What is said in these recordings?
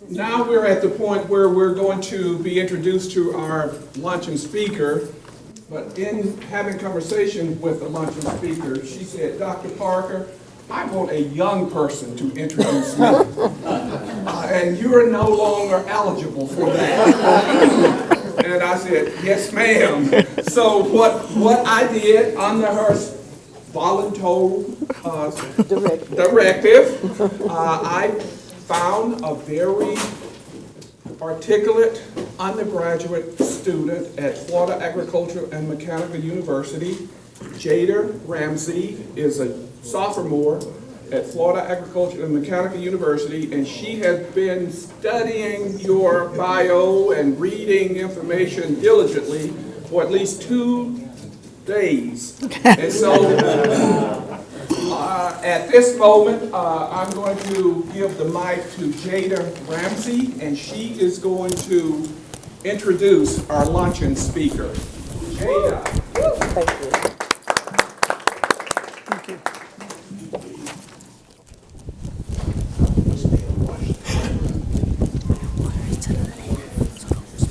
Now we're at the point where we're going to be introduced to our luncheon speaker. But in having conversation with the luncheon speaker, she said, Dr. Parker, I want a young person to introduce me. And you're no longer eligible for that. And I said, yes, ma'am. So what I did under her voluntary directive, I found a very articulate undergraduate student at Florida Agricultural and Mechanical University. Jada Ramsey is a sophomore at Florida Agricultural and Mechanical University, and she has been studying your bio and reading information diligently for at least 2 days. And so at this moment, I'm going to give the mic to Jada Ramsey, and she is going to introduce our luncheon speaker. Jada. Thank you. Thank you.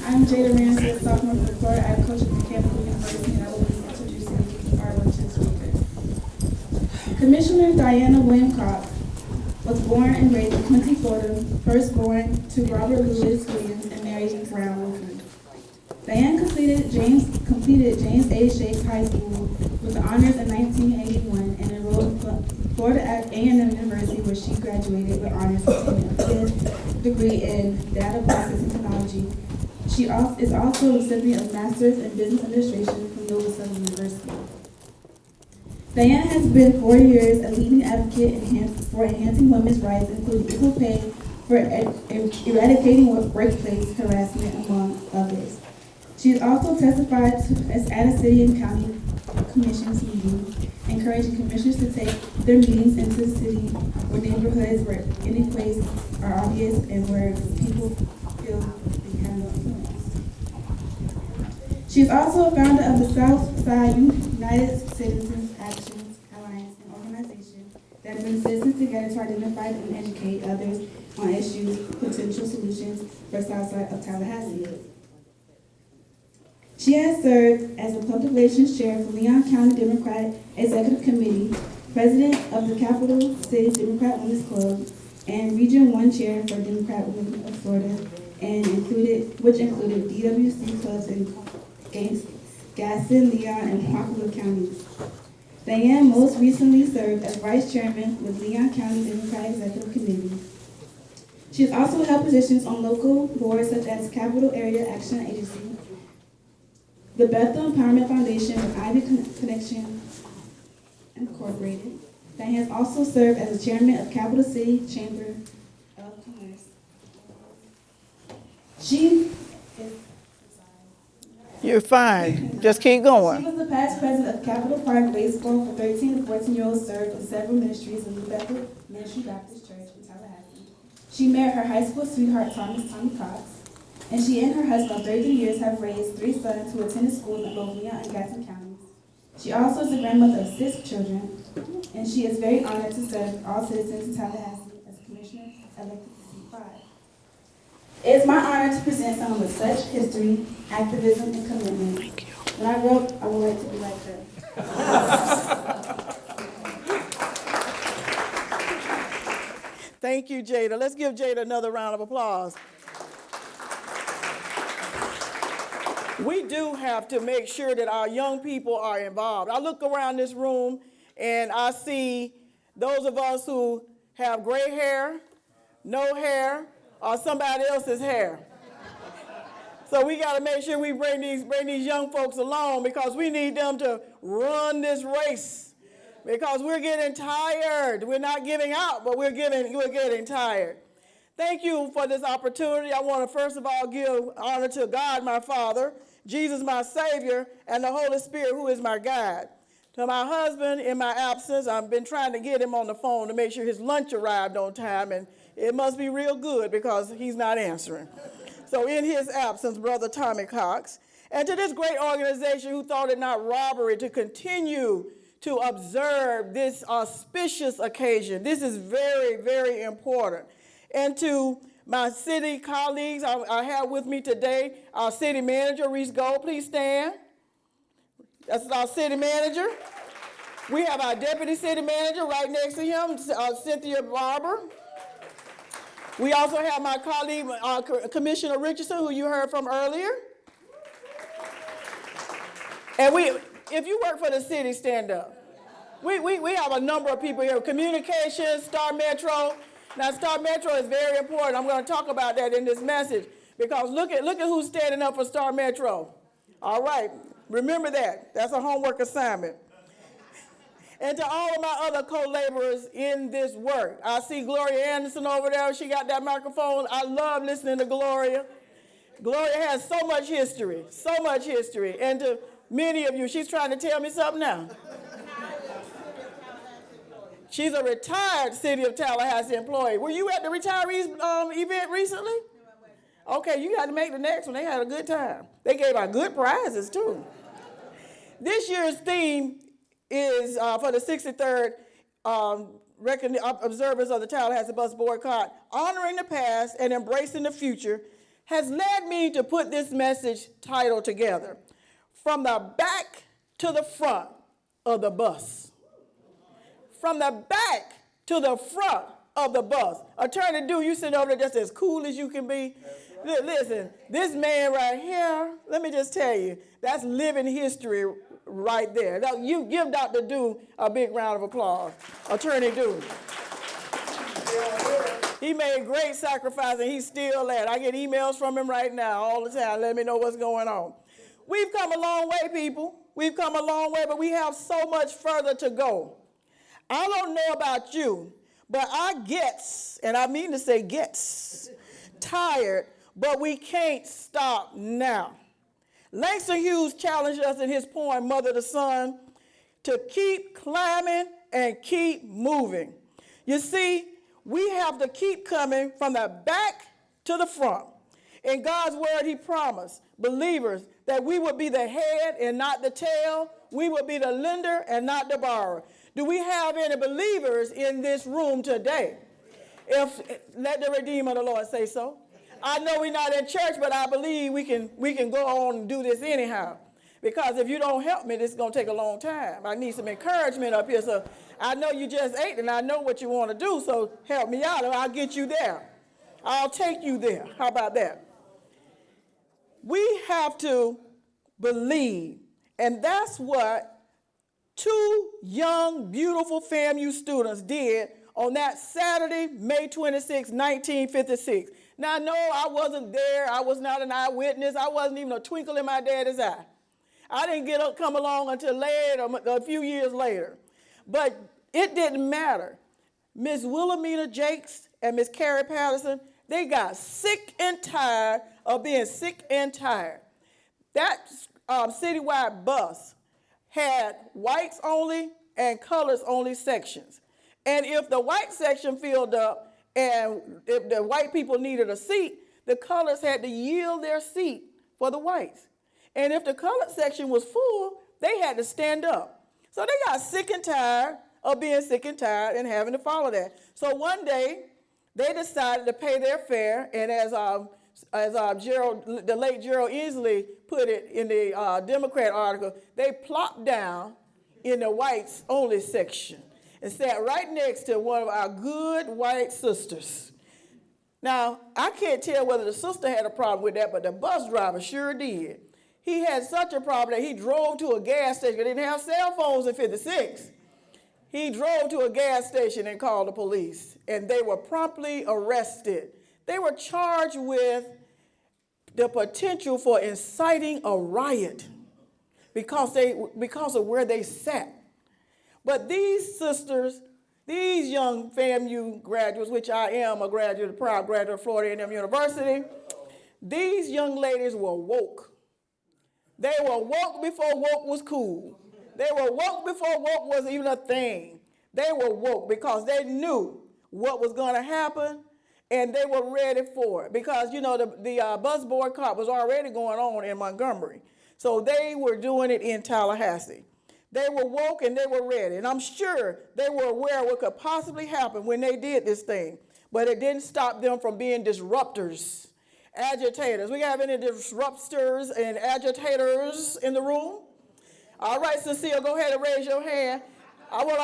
I'm Jada Ramsey, a sophomore from Florida Agricultural and Mechanical University, and I will be introducing our luncheon speaker. Commissioner Dianne Williams-Cox was born and raised in Quincy, Florida, first born to Robert Louis Williams and Mary Brown Wilson. Dianne completed James AAHP High School with the honors in 1981 and enrolled in Florida A&M University, where she graduated with honors and a degree in data processing technology. She is also a recipient of Master's in Business Administration from Nova Southern University. Dianne has been 4 years a leading advocate for enhancing women's rights, including equal pay, for eradicating workplace harassment, among others. She has also testified at a city and county commissions meeting, encouraging commissioners to take their meetings into the city or neighborhoods where inequities are obvious and where people feel they have no influence. She is also a founder of the Southside United Citizens Action Alliance, an organization that brings citizens together to identify and educate others on issues, potential solutions for Southside of Tallahassee. She has served as a public relations chair for Leon County Democratic Executive Committee, president of the Capital City Democrat Women's Club, and Region 1 chair for Democrat Women of Florida, and which included DWC clubs in Gaston, Leon, and Huachuca counties. Dianne most recently served as vice chairman with Leon County Democratic Executive Committee. She has also held positions on local boards such as Capital Area Action Agency, the Bethel Empowerment Foundation, and Ivy Connection Incorporated. Dianne has also served as the chairman of Capital City Chamber of Commerce. You're fine. Just keep going. She was the past president of Capitol Park Baseball for 13 to 14-year-olds, served in several ministries in the Bethel Ministry Baptist Church in Tallahassee. She married her high school sweetheart, Tommy Cox, and she and her husband of 33 years have raised 3 sons who attended schools in both Leon and Gaston counties. She also is the grandmother of 6 children, and she is very honored to serve all citizens in Tallahassee as commissioner elected to seat 5. It is my honor to present someone with such history, activism, and commitment. Thank you. When I wrote, I would like to be like her. Thank you, Jada. Let's give Jada another round of applause. We do have to make sure that our young people are involved. I look around this room and I see those of us who have gray hair, no hair, or somebody else's hair. So we got to make sure we bring these young folks along, because we need them to run this race, because we're getting tired. We're not giving out, but we're getting tired. Thank you for this opportunity. I want to first of all give honor to God, my Father, Jesus, my Savior, and the Holy Spirit, who is my guide. To my husband, in my absence, I've been trying to get him on the phone to make sure his lunch arrived on time, and it must be real good because he's not answering. So in his absence, Brother Tommy Cox. And to this great organization who thought it not robbery to continue to observe this auspicious occasion. This is very, very important. And to My city colleagues I have with me today, our city manager, Reese Gold, please stand. That's our city manager. We have our deputy city manager right next to him, Cynthia Barber. We also have my colleague, Commissioner Richardson, who you heard from earlier. And if you work for the city, stand up. We have a number of people here. Communications, Star Metro. Now, Star Metro is very important. I'm going to talk about that in this message because look at who's standing up for Star Metro. All right, remember that. That's a homework assignment. And to all of my other co-laborers in this work. I see Gloria Anderson over there. She got that microphone. I love listening to Gloria. Gloria has so much history, so much history. And to many of you, she's trying to tell me something now. She's a retired City of Tallahassee employee. Were you at the retirees event recently? Okay, you got to make the next one. They had a good time. They gave out good prizes, too. This year's theme is for the 63rd observers of the Tallahassee Bus Boycott, honoring the past and embracing the future, has led me to put this message title together, From the Back to the Front of the Bus. From the back to the front of the bus. Attorney Dew, you sitting over there just as cool as you can be. Listen, this man right here, let me just tell you, that's living history right there. Now, you give Dr. Dew a big round of applause. Attorney Dew. He made great sacrifice and he's still at it. I get emails from him right now all the time. Let me know what's going on. We've come a long way, people. We've come a long way, but we have so much further to go. I don't know about you, but I gets, and I mean to say gets, tired, but we can't stop now. Langston Hughes challenged us in his poem, Mother to Son, to keep climbing and keep moving. You see, we have to keep coming from the back to the front. In God's word, he promised believers that we would be the head and not the tail. We would be the lender and not the borrower. Do we have any believers in this room today? Let the Redeemer of the Lord say so. I know we're not in church, but I believe we can go on and do this anyhow. Because if you don't help me, this is going to take a long time. I need some encouragement up here. So I know you just ate, and I know what you want to do, so help me out, or I'll get you there. I'll take you there. How about that? We have to believe, and that's what two young, beautiful FAMU students did on that Saturday, May 26, 1956. Now, no, I wasn't there. I was not an eyewitness. I wasn't even a twinkle in my daddy's eye. I didn't come along until later, a few years later. But it didn't matter. Miss Wilhelmina Jakes and Miss Carrie Patterson, they got sick and tired of being sick and tired. That citywide bus had whites only and colors only sections. And if the white section filled up and if the white people needed a seat, the colors had to yield their seat for the whites. And if the colored section was full, they had to stand up. So they got sick and tired of being sick and tired and having to follow that. So one day, they decided to pay their fare, and as the late Gerald Easley put it in the Democrat article, they plopped down in the whites only section and sat right next to one of our good white sisters. Now, I can't tell whether the sister had a problem with that, but the bus driver sure did. He had such a problem that he drove to a gas station. They didn't have cell phones in '56. He drove to a gas station and called the police, and they were promptly arrested. They were charged with the potential for inciting a riot because of where they sat. But these sisters, these young FAMU graduates, which I am a graduate, a proud graduate of Florida A&M University, these young ladies were woke. They were woke before woke was cool. They were woke before woke was even a thing. They were woke because they knew what was going to happen, and they were ready for it. Because, you know, the bus boycott was already going on in Montgomery. So they were doing it in Tallahassee. They were woke and they were ready. And I'm sure they were aware of what could possibly happen when they did this thing. but it didn't stop them from being disruptors, agitators. We have any disruptors and agitators in the room? All right, Cecile, go ahead and raise your hand. I want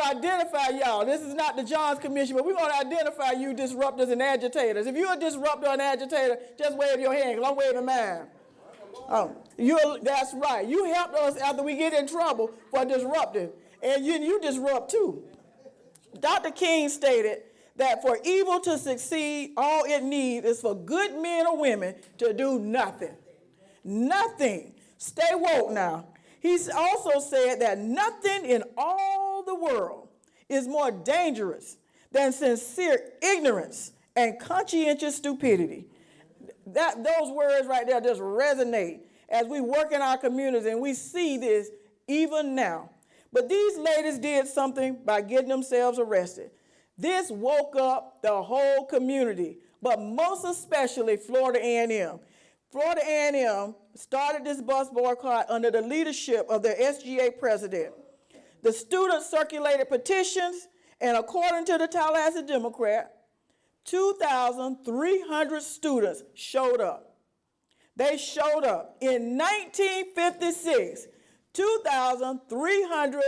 to identify y'all. This is not the Johns Commission, but we want to identify you disruptors and agitators. If you're a disruptor and agitator, just wave your hand, because I'm waving mine. That's right. You helped us after we get in trouble for disrupting, and you disrupt too. Dr. King stated that for evil to succeed, all it needs is for good men or women to do nothing. Nothing. Stay woke now. He's also said that nothing in all the world is more dangerous than sincere ignorance and conscientious stupidity. Those words right there just resonate as we work in our communities, and we see this even now. But these ladies did something by getting themselves arrested. This woke up the whole community, but most especially Florida A&M. Florida A&M started this bus boycott under the leadership of their SGA president. The students circulated petitions, and according to the Tallahassee Democrat, 2,300 students showed up. They showed up. In 1956, 2,300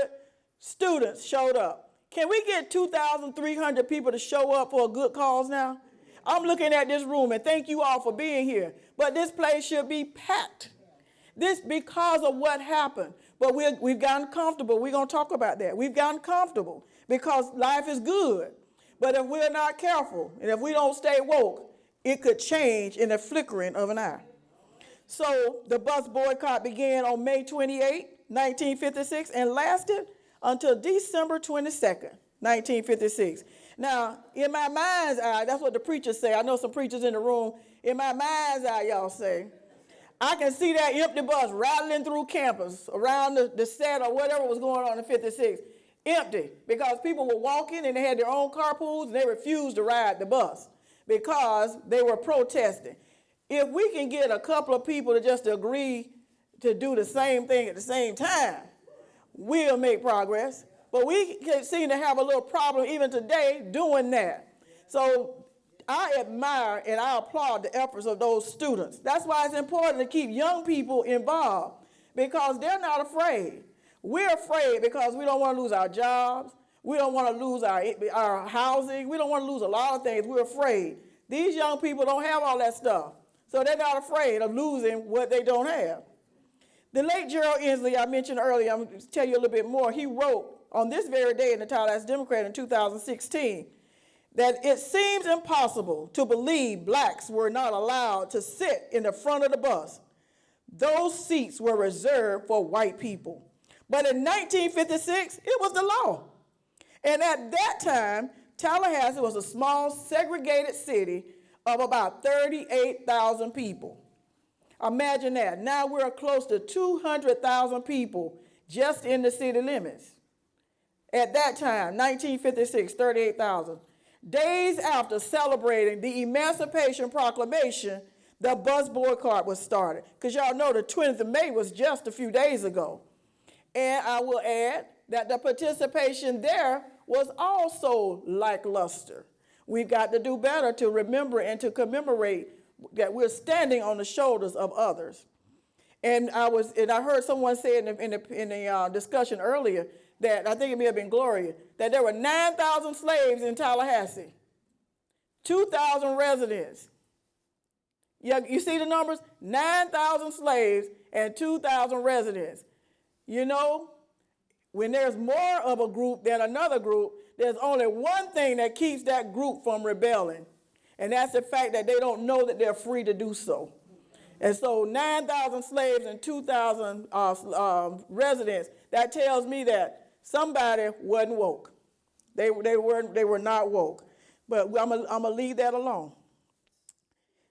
students showed up. Can we get 2,300 people to show up for a good cause now? I'm looking at this room, and thank you all for being here. But this place should be packed. This because of what happened. But we've gotten comfortable. We're going to talk about that. We've gotten comfortable because life is good. But if we're not careful, and if we don't stay woke, it could change in the flickering of an eye. So the bus boycott began on May 28, 1956, and lasted until December 22nd, 1956. Now, in my mind's eye, that's what the preachers say. I know some preachers in the room. In my mind's eye, y'all say, I can see that empty bus rattling through campus around the set or whatever was going on in 56. Empty, because people were walking and they had their own carpools and they refused to ride the bus because they were protesting. If we can get a couple of people to just agree to do the same thing at the same time, we'll make progress. But we seem to have a little problem even today doing that. So I admire and I applaud the efforts of those students. That's why it's important to keep young people involved, because they're not afraid. We're afraid because we don't want to lose our jobs. We don't want to lose our housing. We don't want to lose a lot of things. We're afraid. These young people don't have all that stuff. So they're not afraid of losing what they don't have. The late Gerald Inslee, I mentioned earlier, I'm going to tell you a little bit more. He wrote on this very day in the Tallahassee Democrat in 2016 that it seems impossible to believe blacks were not allowed to sit in the front of the bus. Those seats were reserved for white people. But in 1956, it was the law. And at that time, Tallahassee was a small, segregated city of about 38,000 people. Imagine that. Now we're close to 200,000 people just in the city limits. At that time, 1956, 38,000. Days after celebrating the Emancipation Proclamation, the bus boycott was started. Because y'all know the 20th of May was just a few days ago. And I will add that the participation there was also lackluster. We've got to do better to remember and to commemorate that we're standing on the shoulders of others. And I heard someone say in the discussion earlier that, I think it may have been Gloria, that there were 9,000 slaves in Tallahassee, 2,000 residents. You see the numbers? 9,000 slaves and 2,000 residents. You know, when there's more of a group than another group, there's only one thing that keeps that group from rebelling, and that's the fact that they don't know that they're free to do so. And so 9,000 slaves and 2,000 residents, that tells me that somebody wasn't woke. They were not woke. But I'm gonna leave that alone.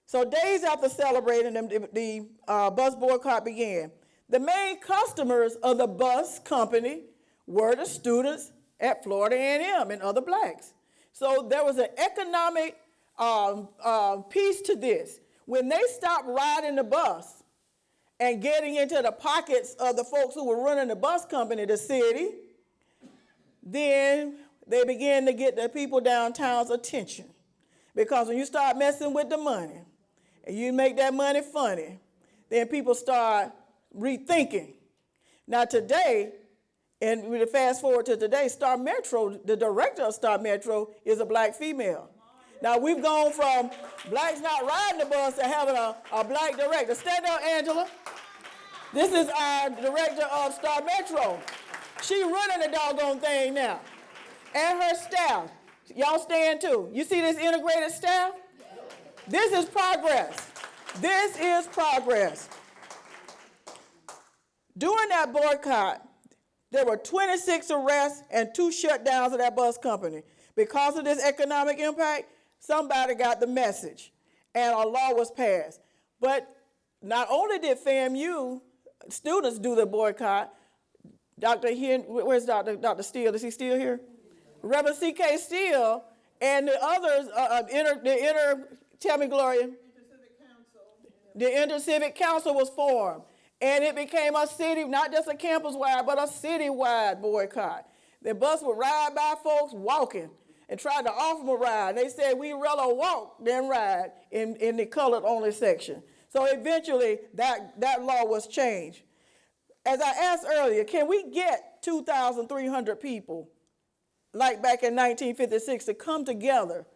So days after celebrating the bus boycott began, the main customers of the bus company were the students at Florida A&M and other blacks. So there was an economic piece to this. When they stopped riding the bus and getting into the pockets of the folks who were running the bus company, the city, then they begin to get the people downtown's attention. Because when you start messing with the money, and you make that money funny, then people start rethinking. Now today, and we fast forward to today, Star Metro, the director of Star Metro is a black female. Now we've gone from blacks not riding the bus to having a black director. Stand up, Angela. This is our director of Star Metro. She running the doggone thing now. And her staff. Y'all stand too. You see this integrated staff? This is progress. This is progress. During that boycott, there were 26 arrests and 2 shutdowns of that bus company. Because of this economic impact, somebody got the message, and a law was passed. But not only did FAMU students do the boycott, where's Dr. Steele? Is he still here? Reverend C.K. Steele and the others, tell me, Gloria. The Intercivic Council was formed. And it became a city, not just a campus-wide, but a city-wide boycott. The bus would ride by folks walking and tried to offer them a ride. They said, we'd rather walk than ride in the colored-only section. So eventually, that law was changed. As I asked earlier, can we get 2,300 people, like back in 1956, to come together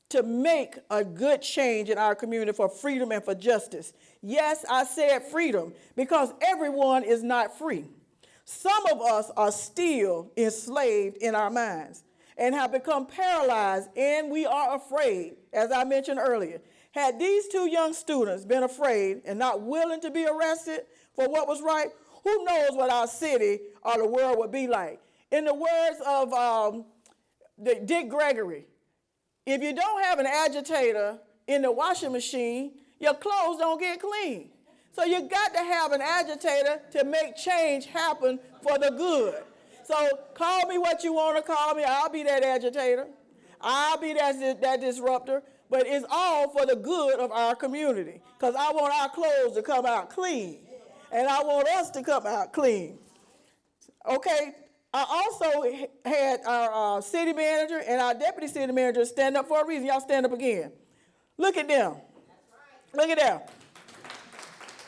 to make a good change in our community for freedom and for justice? Yes, I said freedom, because everyone is not free. Some of us are still enslaved in our minds and have become paralyzed, and we are afraid, as I mentioned earlier. Had these 2 young students been afraid and not willing to be arrested for what was right, who knows what our city or the world would be like? In the words of Dick Gregory, if you don't have an agitator in the washing machine, your clothes don't get clean. So you got to have an agitator to make change happen for the good. So call me what you want to call me. I'll be that agitator. I'll be that disruptor. But it's all for the good of our community, because I want our clothes to come out clean. And I want us to come out clean. Okay, I also had our city manager and our deputy city manager stand up for a reason. Y'all stand up again. Look at them. Look at them.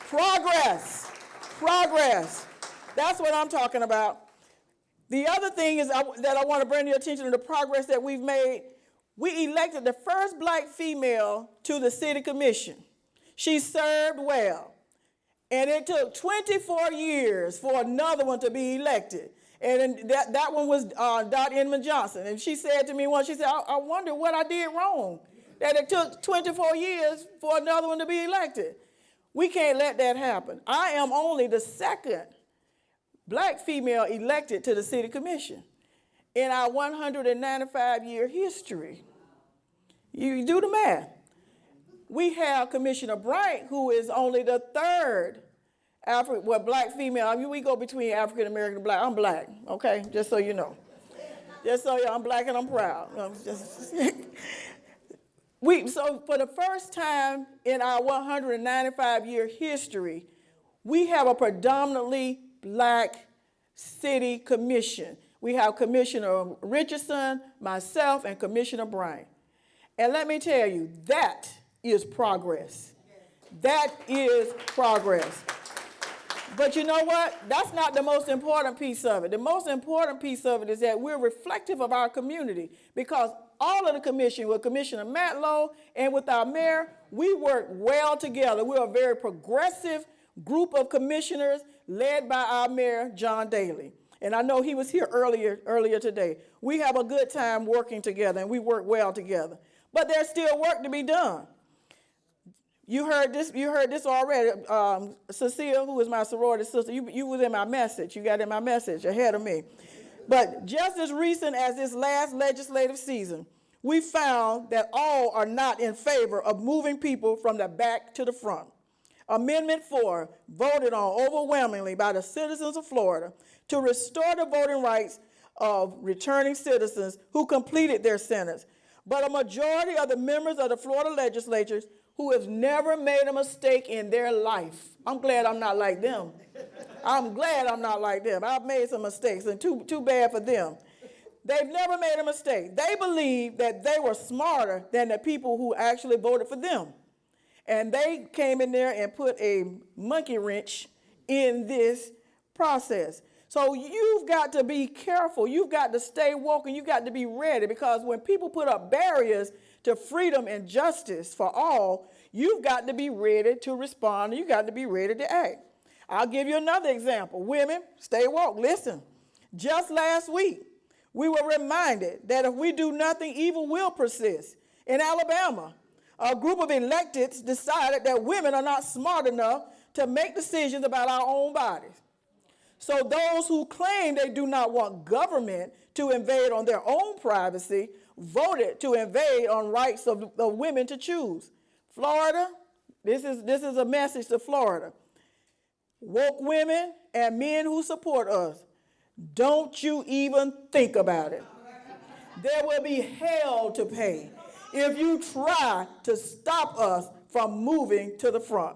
Progress. Progress. That's what I'm talking about. The other thing is that I want to bring your attention to the progress that we've made. We elected the first black female to the city commission. She served well. And it took 24 years for another one to be elected. And that one was Dot Inman Johnson. And she said to me once, she said, I wonder what I did wrong, that it took 24 years for another one to be elected. We can't let that happen. I am only the second black female elected to the city commission in our 195-year history. You do the math. We have Commissioner Bright, who is only the third black female. I mean, we go between African American and black. I'm black, okay? Just so you know. Just so you know, I'm black and I'm proud. So for the first time in our 195-year history, we have a predominantly black city commission. We have Commissioner Richardson, myself, and Commissioner Bryant. And let me tell you, that is progress. That is progress. But you know what? That's not the most important piece of it. The most important piece of it is that we're reflective of our community, because all of the commission, with Commissioner Matlow and with our mayor, we work well together. We're a very progressive group of commissioners led by our mayor, John Daly. And I know he was here earlier today. We have a good time working together, and we work well together. But there's still work to be done. You heard this already. Cecile, who is my sorority sister, you was in my message. You got in my message ahead of me. But just as recent as this last legislative season, we found that all are not in favor of moving people from the back to the front. Amendment 4, voted on overwhelmingly by the citizens of Florida to restore the voting rights of returning citizens who completed their sentence. But a majority of the members of the Florida legislatures who has never made a mistake in their life. I'm glad I'm not like them. I'm glad I'm not like them. I've made some mistakes, and too bad for them. They've never made a mistake. They believe that they were smarter than the people who actually voted for them. And they came in there and put a monkey wrench in this process. So you've got to be careful. You've got to stay woke, and you've got to be ready, because when people put up barriers to freedom and justice for all, you've got to be ready to respond, and you've got to be ready to act. I'll give you another example. Women, stay woke. Listen, just last week, we were reminded that if we do nothing, evil will persist. In Alabama, a group of electeds decided that women are not smart enough to make decisions about our own bodies. So those who claim they do not want government to invade on their own privacy voted to invade on rights of women to choose. Florida, this is a message to Florida. Woke women and men who support us, don't you even think about it. There will be hell to pay if you try to stop us from moving to the front.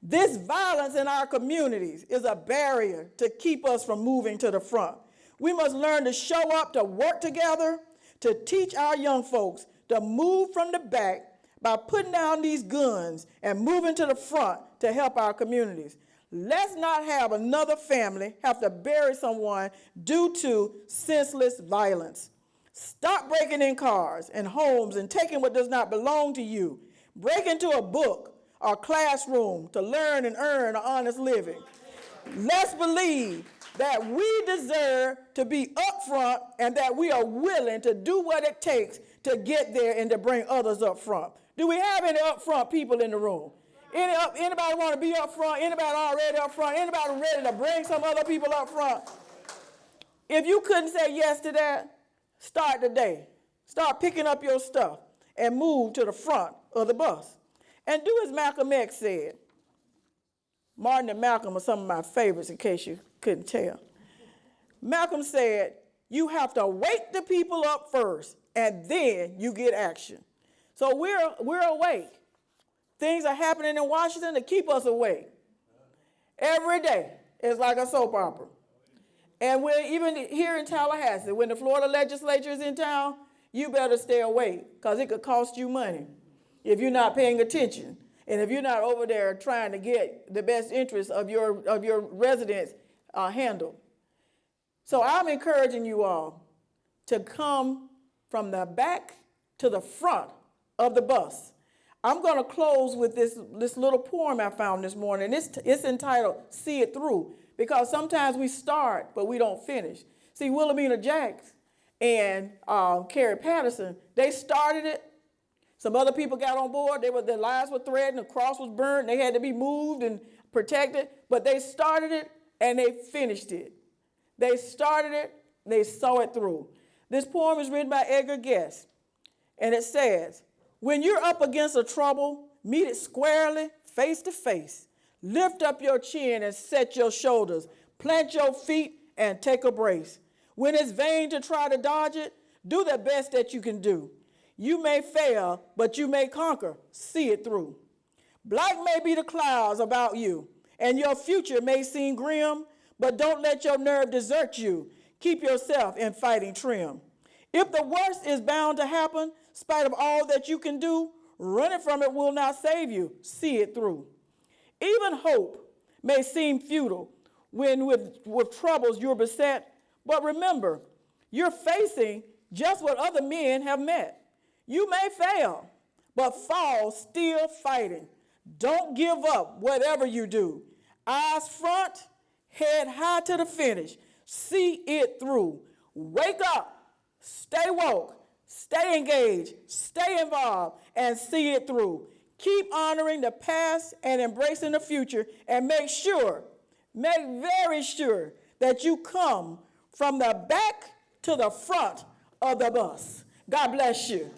This violence in our communities is a barrier to keep us from moving to the front. We must learn to show up, to work together, to teach our young folks to move from the back by putting down these guns and moving to the front to help our communities. Let's not have another family have to bury someone due to senseless violence. Stop breaking in cars and homes and taking what does not belong to you. Break into a book or classroom to learn and earn an honest living. Let's believe that we deserve to be up front and that we are willing to do what it takes to get there and to bring others up front. Do we have any up front people in the room? Anybody want to be up front? Anybody already up front? Anybody ready to bring some other people up front? If you couldn't say yes to that, start today. Start picking up your stuff and move to the front of the bus. And do as Malcolm X said. Martin and Malcolm are some of my favorites, in case you couldn't tell. Malcolm said, you have to wake the people up first, and then you get action. So we're awake. Things are happening in Washington to keep us awake. Every day is like a soap opera. And we're even here in Tallahassee, when the Florida legislature is in town, you better stay awake, because it could cost you money if you're not paying attention, and if you're not over there trying to get the best interests of your residents handled. So I'm encouraging you all to come from the back to the front of the bus. I'm going to close with this little poem I found this morning. It's entitled See It Through, because sometimes we start, but we don't finish. See, Wilhelmina Jacks and Carrie Patterson, they started it. Some other people got on board. Their lives were threatened. The cross was burned. They had to be moved and protected. But they started it, and they finished it. They started it. They saw it through. This poem is written by Edgar Guest, and it says, when you're up against a trouble, meet it squarely, face to face. Lift up your chin and set your shoulders. Plant your feet and take a brace. When it's vain to try to dodge it, do the best that you can do. You may fail, but you may conquer. See it through. Black may be the clouds about you, and your future may seem grim, but don't let your nerve desert you. Keep yourself in fighting trim. If the worst is bound to happen, in spite of all that you can do, running from it will not save you. See it through. Even hope may seem futile when with troubles you're beset, but remember, you're facing just what other men have met. You may fail, but fall still fighting. Don't give up whatever you do. Eyes front, head high to the finish. See it through. Wake up, stay woke, stay engaged, stay involved, and see it through. Keep honoring the past and embracing the future, and make very sure that you come from the back to the front of the bus. God bless you.